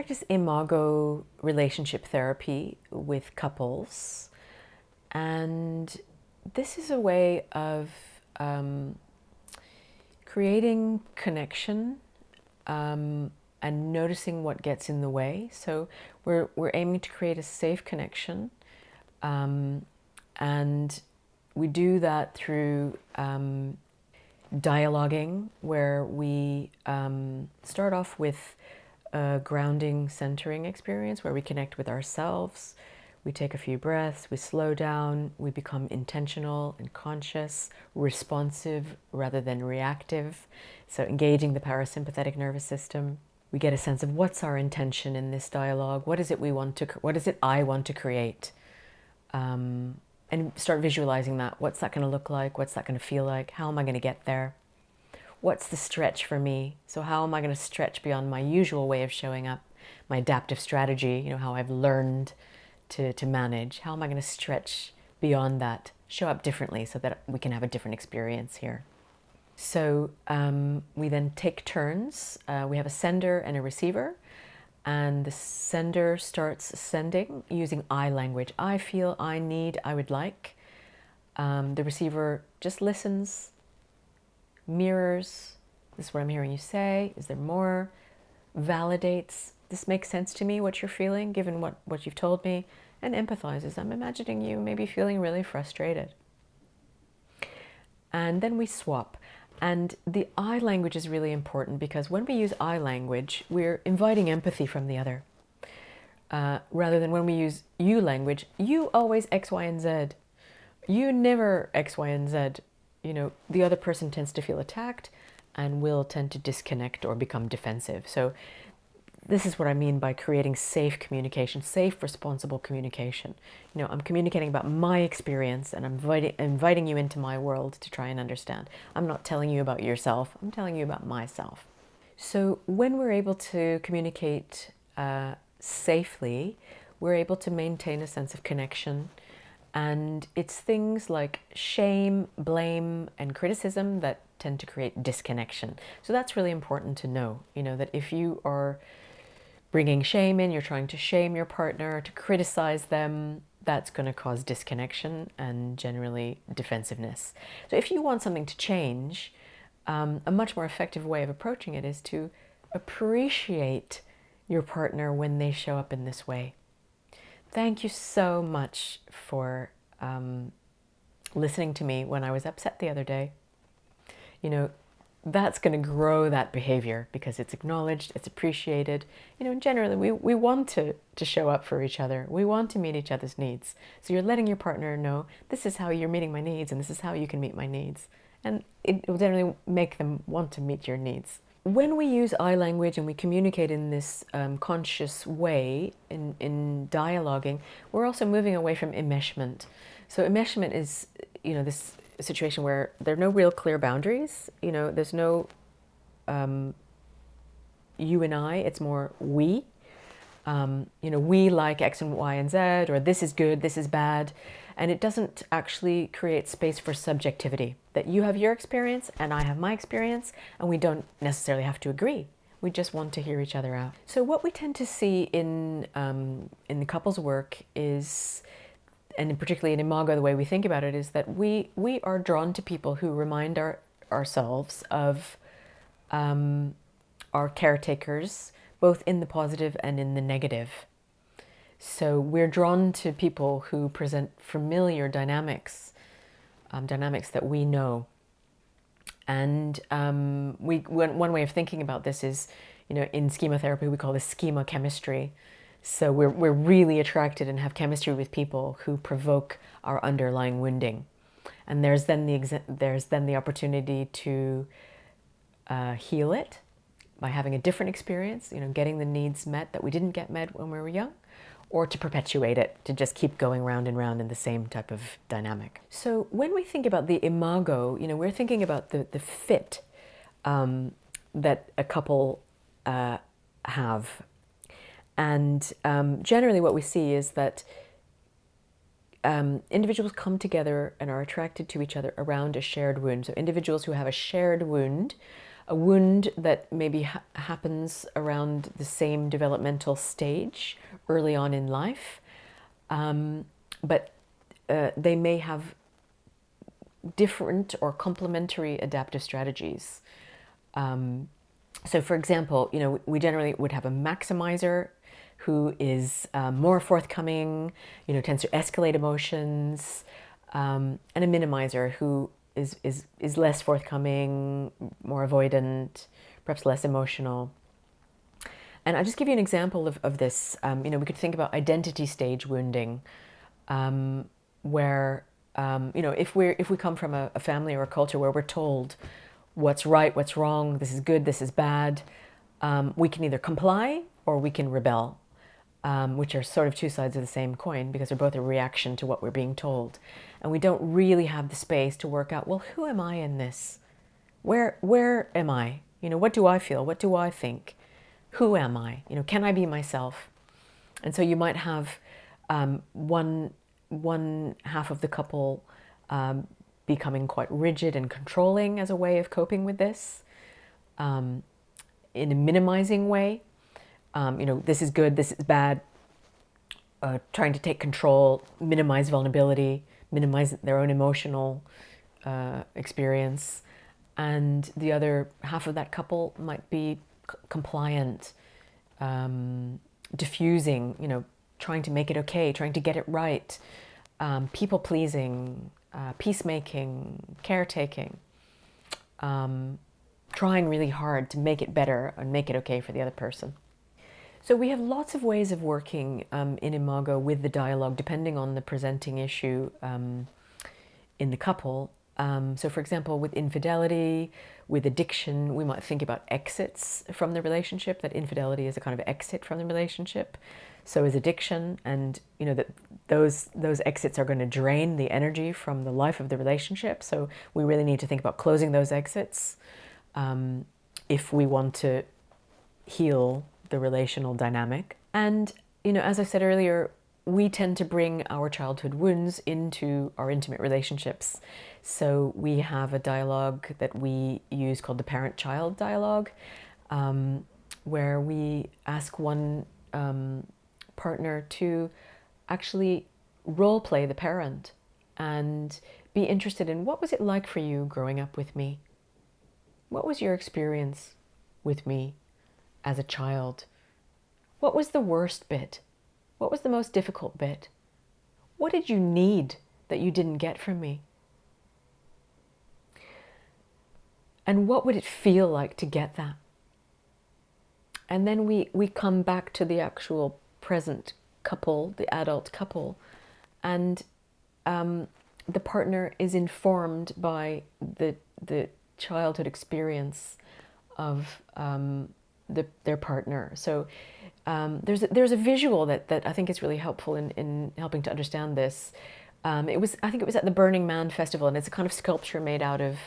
Practice Imago relationship therapy with couples, and this is a way of creating connection and noticing what gets in the way. So we're aiming to create a safe connection, and we do that through dialoguing, where we start off with a grounding, centering experience where we connect with ourselves. We take a few breaths, we slow down, we become intentional and conscious, responsive rather than reactive. So engaging the parasympathetic nervous system. We get a sense of what's our intention in this dialogue. What is it I want to create? And start visualizing that. What's that going to look like? What's that going to feel like? How am I going to get there? What's the stretch for me? So how am I going to stretch beyond my usual way of showing up, my adaptive strategy, how I've learned to manage? How am I going to stretch beyond that, show up differently so that we can have a different experience here? So we then take turns. We have a sender and a receiver, and the sender starts sending using I language. I feel, I need, I would like. The receiver just listens, mirrors, this is what I'm hearing you say, is there more? Validates, this makes sense to me, what you're feeling, given what you've told me, and empathizes. I'm imagining you maybe feeling really frustrated. And then we swap. And the I language is really important, because when we use I language, we're inviting empathy from the other. Rather than when we use you language, you always X, Y, and Z. You never X, Y, and Z. The other person tends to feel attacked and will tend to disconnect or become defensive. So this is what I mean by creating safe communication, safe, responsible communication. I'm communicating about my experience, and I'm inviting you into my world to try and understand. I'm not telling you about yourself, I'm telling you about myself. So when we're able to communicate safely, we're able to maintain a sense of connection. And it's things like shame, blame, and criticism that tend to create disconnection. So that's really important to know, that if you are bringing shame in, you're trying to shame your partner, to criticize them, that's going to cause disconnection and generally defensiveness. So if you want something to change, a much more effective way of approaching it is to appreciate your partner when they show up in this way. Thank you so much for listening to me when I was upset the other day. That's going to grow that behavior because it's acknowledged, it's appreciated. Generally we want to show up for each other. We want to meet each other's needs. So you're letting your partner know, this is how you're meeting my needs, and this is how you can meet my needs. And it will generally make them want to meet your needs. When we use I language and we communicate in this conscious way, in dialoguing, we're also moving away from enmeshment. So enmeshment is, this situation where there are no real clear boundaries. There's no you and I, it's more we. We like X and Y and Z, or this is good, this is bad. And it doesn't actually create space for subjectivity, that you have your experience and I have my experience, and we don't necessarily have to agree. We just want to hear each other out. So what we tend to see in the couples work is, and particularly in Imago, the way we think about it is that we are drawn to people who remind ourselves of our caretakers, both in the positive and in the negative. So we're drawn to people who present familiar dynamics, dynamics that we know. And one way of thinking about this is, in Schema therapy, we call this schema chemistry. So we're really attracted and have chemistry with people who provoke our underlying wounding. And there's then the opportunity to heal it by having a different experience, getting the needs met that we didn't get met when we were young, or to perpetuate it, to just keep going round and round in the same type of dynamic. So when we think about the Imago, we're thinking about the fit that a couple have. And generally what we see is that individuals come together and are attracted to each other around a shared wound. So individuals who have a shared wound a wound that maybe happens around the same developmental stage early on in life, but they may have different or complementary adaptive strategies. So for example, we generally would have a maximizer who is more forthcoming, tends to escalate emotions, and a minimizer who is less forthcoming, more avoidant, perhaps less emotional. And I'll just give you an example of this. We could think about identity stage wounding, where if we come from a family or a culture where we're told what's right, what's wrong, this is good, this is bad, we can either comply or we can rebel, which are sort of two sides of the same coin because they're both a reaction to what we're being told. And we don't really have the space to work out, well, who am I in this? Where am I? What do I feel? What do I think? Who am I? Can I be myself? And so you might have one half of the couple becoming quite rigid and controlling as a way of coping with this, in a minimizing way. This is good, this is bad, trying to take control, minimize vulnerability, minimize their own emotional experience. And the other half of that couple might be compliant, diffusing, trying to make it okay, trying to get it right, people-pleasing, peacemaking, caretaking, trying really hard to make it better and make it okay for the other person. So we have lots of ways of working in Imago with the dialogue, depending on the presenting issue in the couple. So for example, with infidelity, with addiction, we might think about exits from the relationship, that infidelity is a kind of exit from the relationship. So is addiction, and that those exits are going to drain the energy from the life of the relationship. So we really need to think about closing those exits if we want to heal the relational dynamic. And as I said earlier, we tend to bring our childhood wounds into our intimate relationships. So we have a dialogue that we use called the parent-child dialogue, where we ask one partner to actually role play the parent and be interested in, what was it like for you growing up with me? What was your experience with me as a child? What was the worst bit? What was the most difficult bit? What did you need that you didn't get from me? And what would it feel like to get that? And then we come back to the actual present couple, the adult couple, and the partner is informed by the childhood experience of their partner. So there's a visual that I think is really helpful in helping to understand this. I think it was at the Burning Man festival, and it's a kind of sculpture made out of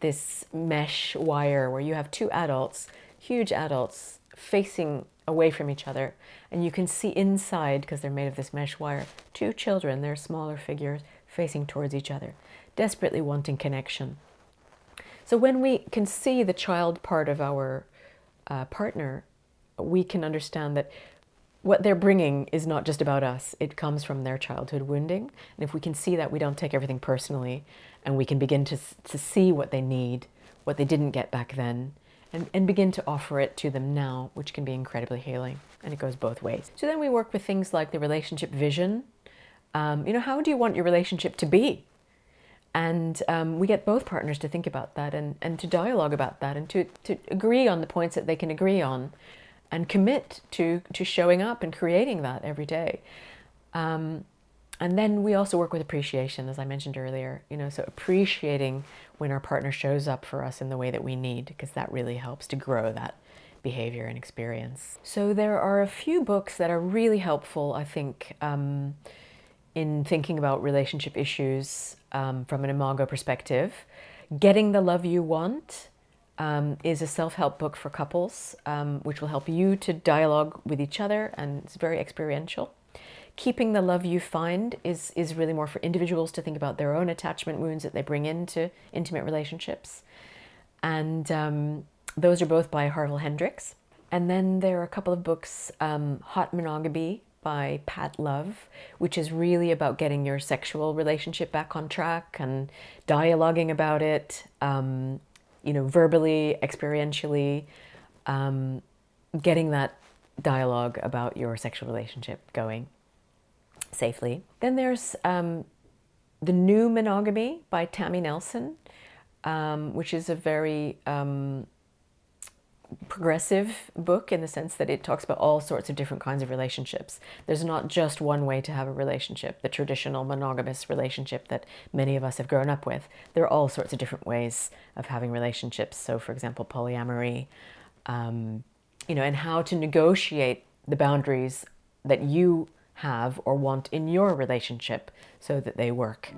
this mesh wire where you have two adults, huge adults, facing away from each other, and you can see inside, because they're made of this mesh wire, two children, they're smaller figures, facing towards each other, desperately wanting connection. So when we can see the child part of our partner, we can understand that what they're bringing is not just about us. It comes from their childhood wounding. And if we can see that, we don't take everything personally, and we can begin to see what they need, what they didn't get back then, and begin to offer it to them now, which can be incredibly healing. And it goes both ways. So then we work with things like the relationship vision. How do you want your relationship to be? And we get both partners to think about that and to dialogue about that, and to agree on the points that they can agree on, and commit to showing up and creating that every day. And then we also work with appreciation, as I mentioned earlier, so appreciating when our partner shows up for us in the way that we need, because that really helps to grow that behavior and experience. So there are a few books that are really helpful, I think, in thinking about relationship issues from an Imago perspective. Getting the Love You Want is a self-help book for couples, which will help you to dialogue with each other, and it's very experiential. Keeping the Love You Find is really more for individuals to think about their own attachment wounds that they bring into intimate relationships. And those are both by Harville Hendricks. And then there are a couple of books, Hot Monogamy by Pat Love, which is really about getting your sexual relationship back on track and dialoguing about it, verbally, experientially, getting that dialogue about your sexual relationship going safely. Then there's The New Monogamy by Tammy Nelson, which is a very progressive book in the sense that it talks about all sorts of different kinds of relationships. There's not just one way to have a relationship, the traditional monogamous relationship that many of us have grown up with. There are all sorts of different ways of having relationships. So, for example, polyamory, and how to negotiate the boundaries that you have or want in your relationship so that they work.